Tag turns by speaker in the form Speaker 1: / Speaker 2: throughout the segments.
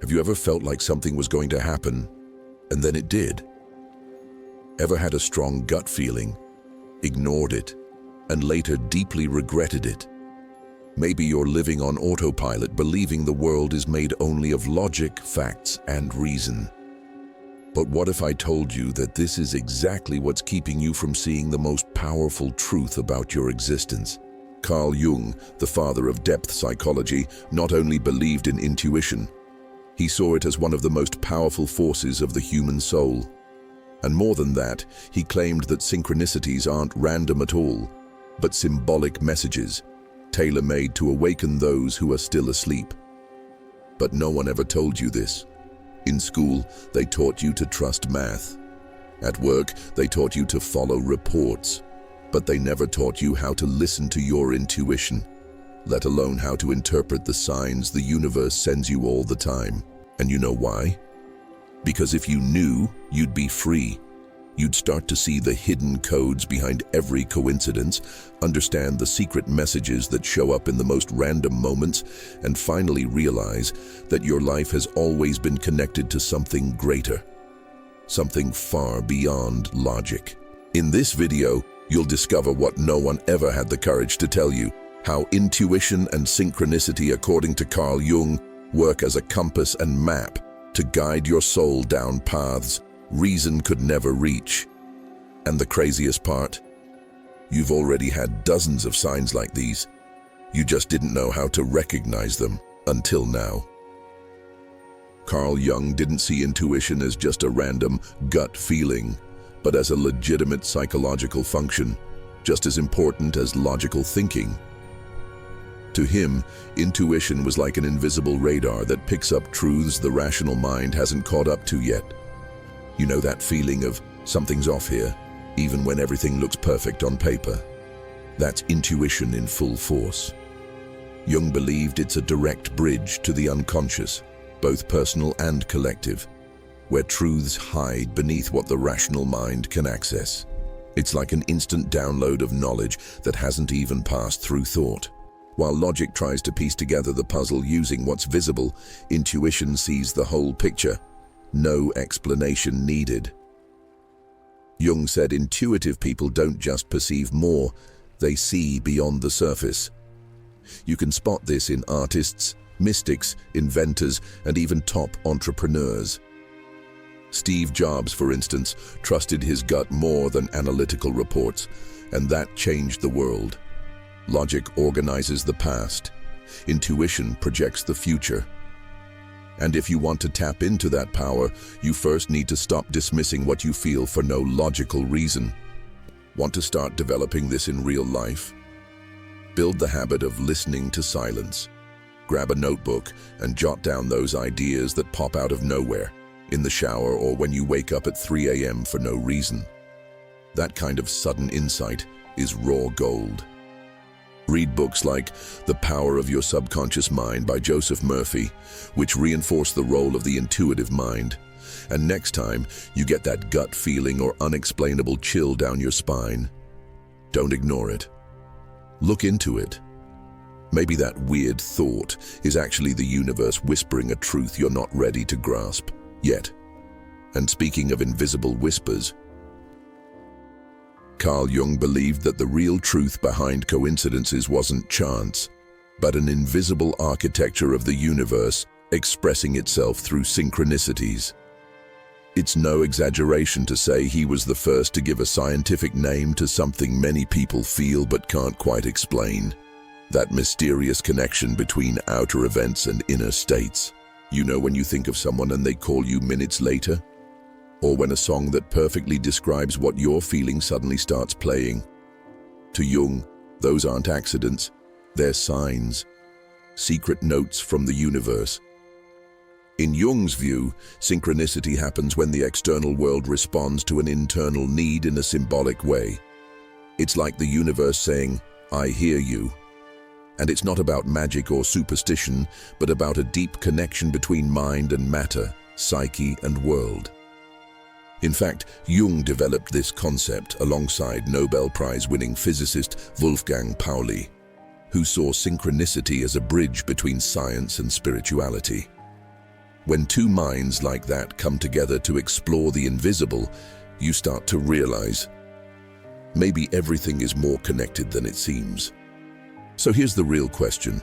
Speaker 1: Have you ever felt like something was going to happen, and then it did? Ever had a strong gut feeling, ignored it, and later deeply regretted it? Maybe you're living on autopilot, believing the world is made only of logic, facts, and reason. But what if I told you that this is exactly what's keeping you from seeing the most powerful truth about your existence? Carl Jung, the father of depth psychology, not only believed in intuition, he saw it as one of the most powerful forces of the human soul. And more than that, he claimed that synchronicities aren't random at all, but symbolic messages, tailor-made to awaken those who are still asleep. But no one ever told you this. In school, they taught you to trust math. At work, they taught you to follow reports. But they never taught you how to listen to your intuition, let alone how to interpret the signs the universe sends you all the time. And you know why? Because if you knew, you'd be free. You'd start to see the hidden codes behind every coincidence, understand the secret messages that show up in the most random moments, and finally realize that your life has always been connected to something greater, something far beyond logic. In this video, you'll discover what no one ever had the courage to tell you: how intuition and synchronicity, according to Carl Jung, work as a compass and map to guide your soul down paths reason could never reach. And the craziest part? You've already had dozens of signs like these. You just didn't know how to recognize them until now. Carl Jung didn't see intuition as just a random gut feeling, but as a legitimate psychological function, just as important as logical thinking. To him, intuition was like an invisible radar that picks up truths the rational mind hasn't caught up to yet. You know that feeling of something's off here, even when everything looks perfect on paper? That's intuition in full force. Jung believed it's a direct bridge to the unconscious, both personal and collective, where truths hide beneath what the rational mind can access. It's like an instant download of knowledge that hasn't even passed through thought. While logic tries to piece together the puzzle using what's visible, intuition sees the whole picture. No explanation needed. Jung said intuitive people don't just perceive more, they see beyond the surface. You can spot this in artists, mystics, inventors, and even top entrepreneurs. Steve Jobs, for instance, trusted his gut more than analytical reports, and that changed the world. Logic organizes the past. Intuition projects the future. And if you want to tap into that power, you first need to stop dismissing what you feel for no logical reason. Want to start developing this in real life? Build the habit of listening to silence. Grab a notebook and jot down those ideas that pop out of nowhere, in the shower or when you wake up at 3 a.m. for no reason. That kind of sudden insight is raw gold. Read books like The Power of Your Subconscious Mind by Joseph Murphy, which reinforce the role of the intuitive mind. And next time you get that gut feeling or unexplainable chill down your spine, don't ignore it. Look into it. Maybe that weird thought is actually the universe whispering a truth you're not ready to grasp yet. And speaking of invisible whispers, Carl Jung believed that the real truth behind coincidences wasn't chance, but an invisible architecture of the universe expressing itself through synchronicities. It's no exaggeration to say he was the first to give a scientific name to something many people feel but can't quite explain. That mysterious connection between outer events and inner states. You know when you think of someone and they call you minutes later? Or when a song that perfectly describes what you're feeling suddenly starts playing. To Jung, those aren't accidents, they're signs, secret notes from the universe. In Jung's view, synchronicity happens when the external world responds to an internal need in a symbolic way. It's like the universe saying, "I hear you." And it's not about magic or superstition, but about a deep connection between mind and matter, psyche and world. In fact, Jung developed this concept alongside Nobel Prize-winning physicist Wolfgang Pauli, who saw synchronicity as a bridge between science and spirituality. When two minds like that come together to explore the invisible, you start to realize maybe everything is more connected than it seems. So here's the real question.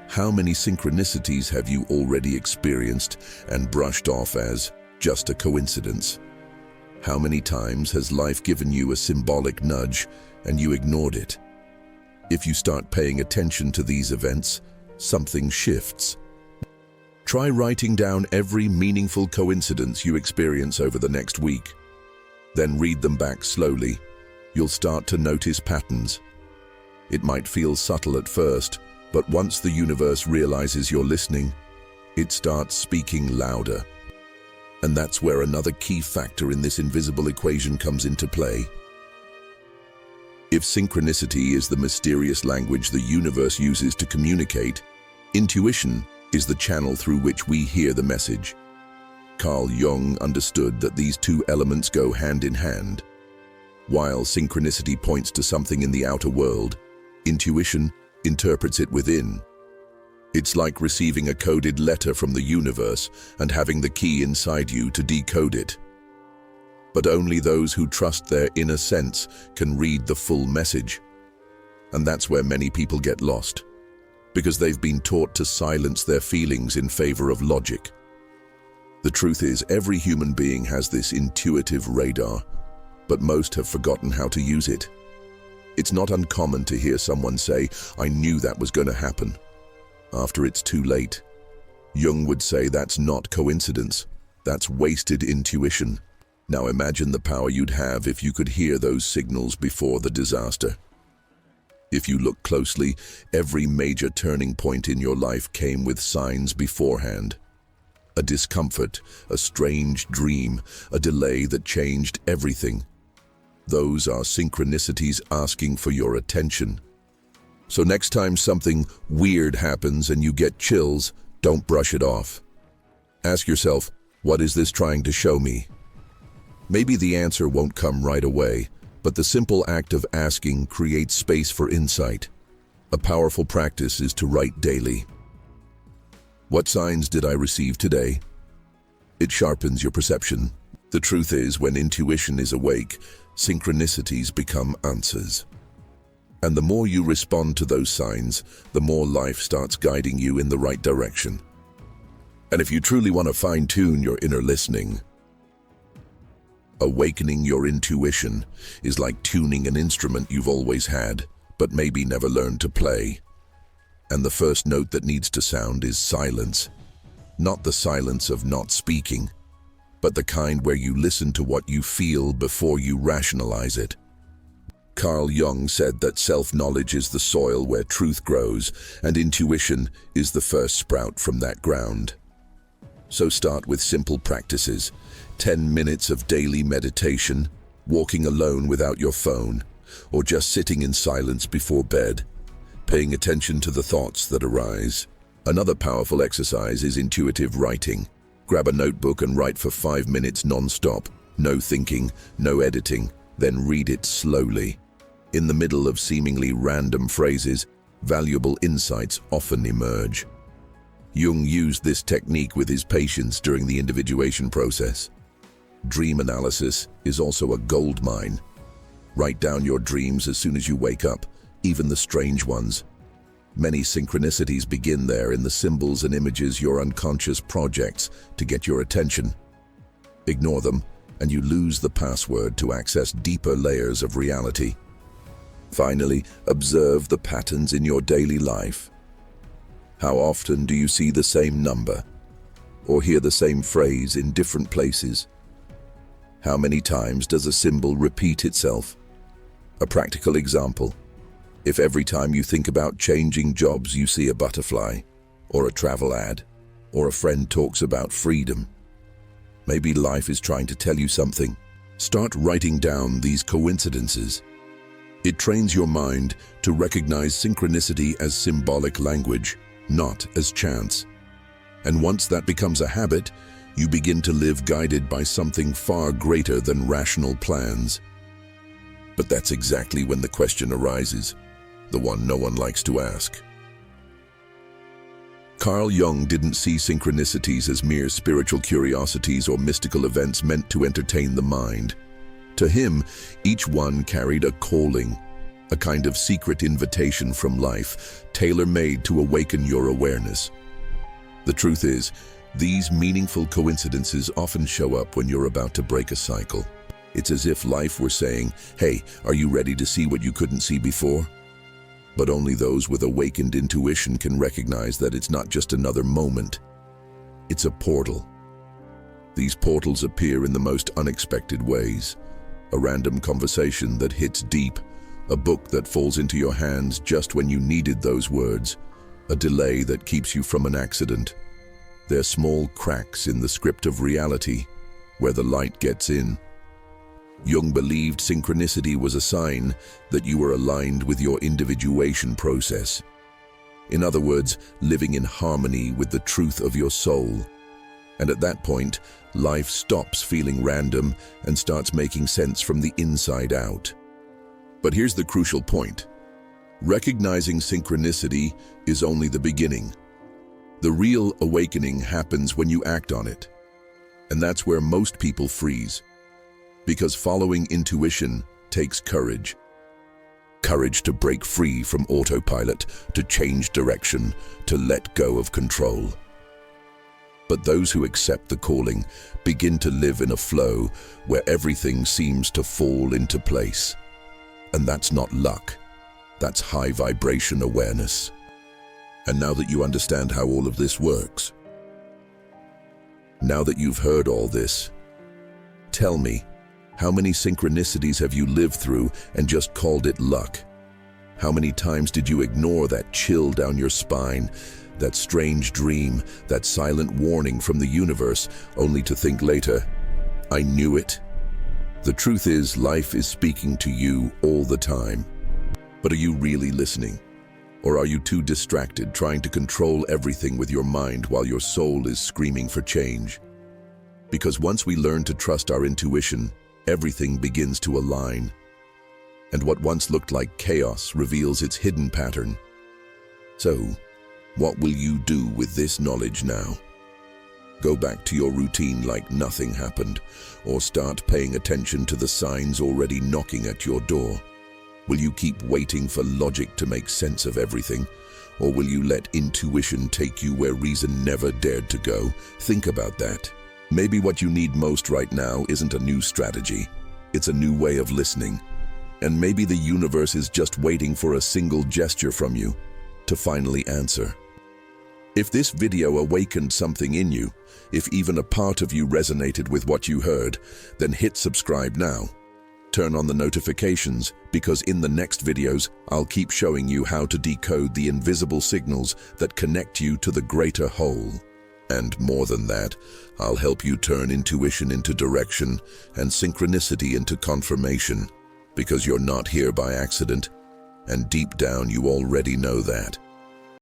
Speaker 1: How many synchronicities have you already experienced and brushed off as just a coincidence? How many times has life given you a symbolic nudge and you ignored it? If you start paying attention to these events, something shifts. Try writing down every meaningful coincidence you experience over the next week. Then read them back slowly. You'll start to notice patterns. It might feel subtle at first, but once the universe realizes you're listening, it starts speaking louder. And that's where another key factor in this invisible equation comes into play. If synchronicity is the mysterious language the universe uses to communicate, intuition is the channel through which we hear the message. Carl Jung understood that these two elements go hand in hand. While synchronicity points to something in the outer world, intuition interprets it within. It's like receiving a coded letter from the universe and having the key inside you to decode it. But only those who trust their inner sense can read the full message. And that's where many people get lost, because they've been taught to silence their feelings in favor of logic. The truth is, every human being has this intuitive radar, but most have forgotten how to use it. It's not uncommon to hear someone say, "I knew that was going to happen," after it's too late. Jung would say that's not coincidence, that's wasted intuition. Now imagine the power you'd have if you could hear those signals before the disaster. If you look closely, every major turning point in your life came with signs beforehand. A discomfort, a strange dream, a delay that changed everything. Those are synchronicities asking for your attention. So next time something weird happens and you get chills, don't brush it off. Ask yourself, what is this trying to show me? Maybe the answer won't come right away, but the simple act of asking creates space for insight. A powerful practice is to write daily. What signs did I receive today? It sharpens your perception. The truth is, when intuition is awake, synchronicities become answers. And the more you respond to those signs, the more life starts guiding you in the right direction. And if you truly want to fine-tune your inner listening, awakening your intuition is like tuning an instrument you've always had, but maybe never learned to play. And the first note that needs to sound is silence. Not the silence of not speaking, but the kind where you listen to what you feel before you rationalize it. Carl Jung said that self-knowledge is the soil where truth grows, and intuition is the first sprout from that ground. So start with simple practices. 10 minutes of daily meditation, walking alone without your phone, or just sitting in silence before bed, paying attention to the thoughts that arise. Another powerful exercise is intuitive writing. Grab a notebook and write for 5 minutes non-stop. No thinking, no editing, then read it slowly. In the middle of seemingly random phrases, valuable insights often emerge. Jung used this technique with his patients during the individuation process. Dream analysis is also a gold mine. Write down your dreams as soon as you wake up, even the strange ones. Many synchronicities begin there in the symbols and images your unconscious projects to get your attention. Ignore them, and you lose the password to access deeper layers of reality. Finally, observe the patterns in your daily life. How often do you see the same number, or hear the same phrase in different places? How many times does a symbol repeat itself? A practical example: if every time you think about changing jobs you see a butterfly, or a travel ad, or a friend talks about freedom, maybe life is trying to tell you something. Start writing down these coincidences. It trains your mind to recognize synchronicity as symbolic language, not as chance. And once that becomes a habit, you begin to live guided by something far greater than rational plans. But that's exactly when the question arises, the one no one likes to ask. Carl Jung didn't see synchronicities as mere spiritual curiosities or mystical events meant to entertain the mind. To him, each one carried a calling, a kind of secret invitation from life, tailor-made to awaken your awareness. The truth is, these meaningful coincidences often show up when you're about to break a cycle. It's as if life were saying, "Hey, are you ready to see what you couldn't see before?" But only those with awakened intuition can recognize that it's not just another moment. It's a portal. These portals appear in the most unexpected ways. A random conversation that hits deep, a book that falls into your hands just when you needed those words, a delay that keeps you from an accident. They're small cracks in the script of reality, where the light gets in. Jung believed synchronicity was a sign that you were aligned with your individuation process. In other words, living in harmony with the truth of your soul. And at that point, life stops feeling random and starts making sense from the inside out. But here's the crucial point. Recognizing synchronicity is only the beginning. The real awakening happens when you act on it. And that's where most people freeze. Because following intuition takes courage. Courage to break free from autopilot, to change direction, to let go of control. But those who accept the calling begin to live in a flow where everything seems to fall into place. And that's not luck. That's high vibration awareness. And now that you understand how all of this works, now that you've heard all this, tell me, how many synchronicities have you lived through and just called it luck? How many times did you ignore that chill down your spine, that strange dream, that silent warning from the universe, only to think later, "I knew it"? The truth is, life is speaking to you all the time. But are you really listening? Or are you too distracted, trying to control everything with your mind while your soul is screaming for change? Because once we learn to trust our intuition, everything begins to align. And what once looked like chaos reveals its hidden pattern. So, what will you do with this knowledge now? Go back to your routine like nothing happened, or start paying attention to the signs already knocking at your door? Will you keep waiting for logic to make sense of everything? Or will you let intuition take you where reason never dared to go? Think about that. Maybe what you need most right now isn't a new strategy. It's a new way of listening. And maybe the universe is just waiting for a single gesture from you to finally answer. If this video awakened something in you, if even a part of you resonated with what you heard, then hit subscribe now. Turn on the notifications, because in the next videos, I'll keep showing you how to decode the invisible signals that connect you to the greater whole. And more than that, I'll help you turn intuition into direction and synchronicity into confirmation, because you're not here by accident, and deep down you already know that.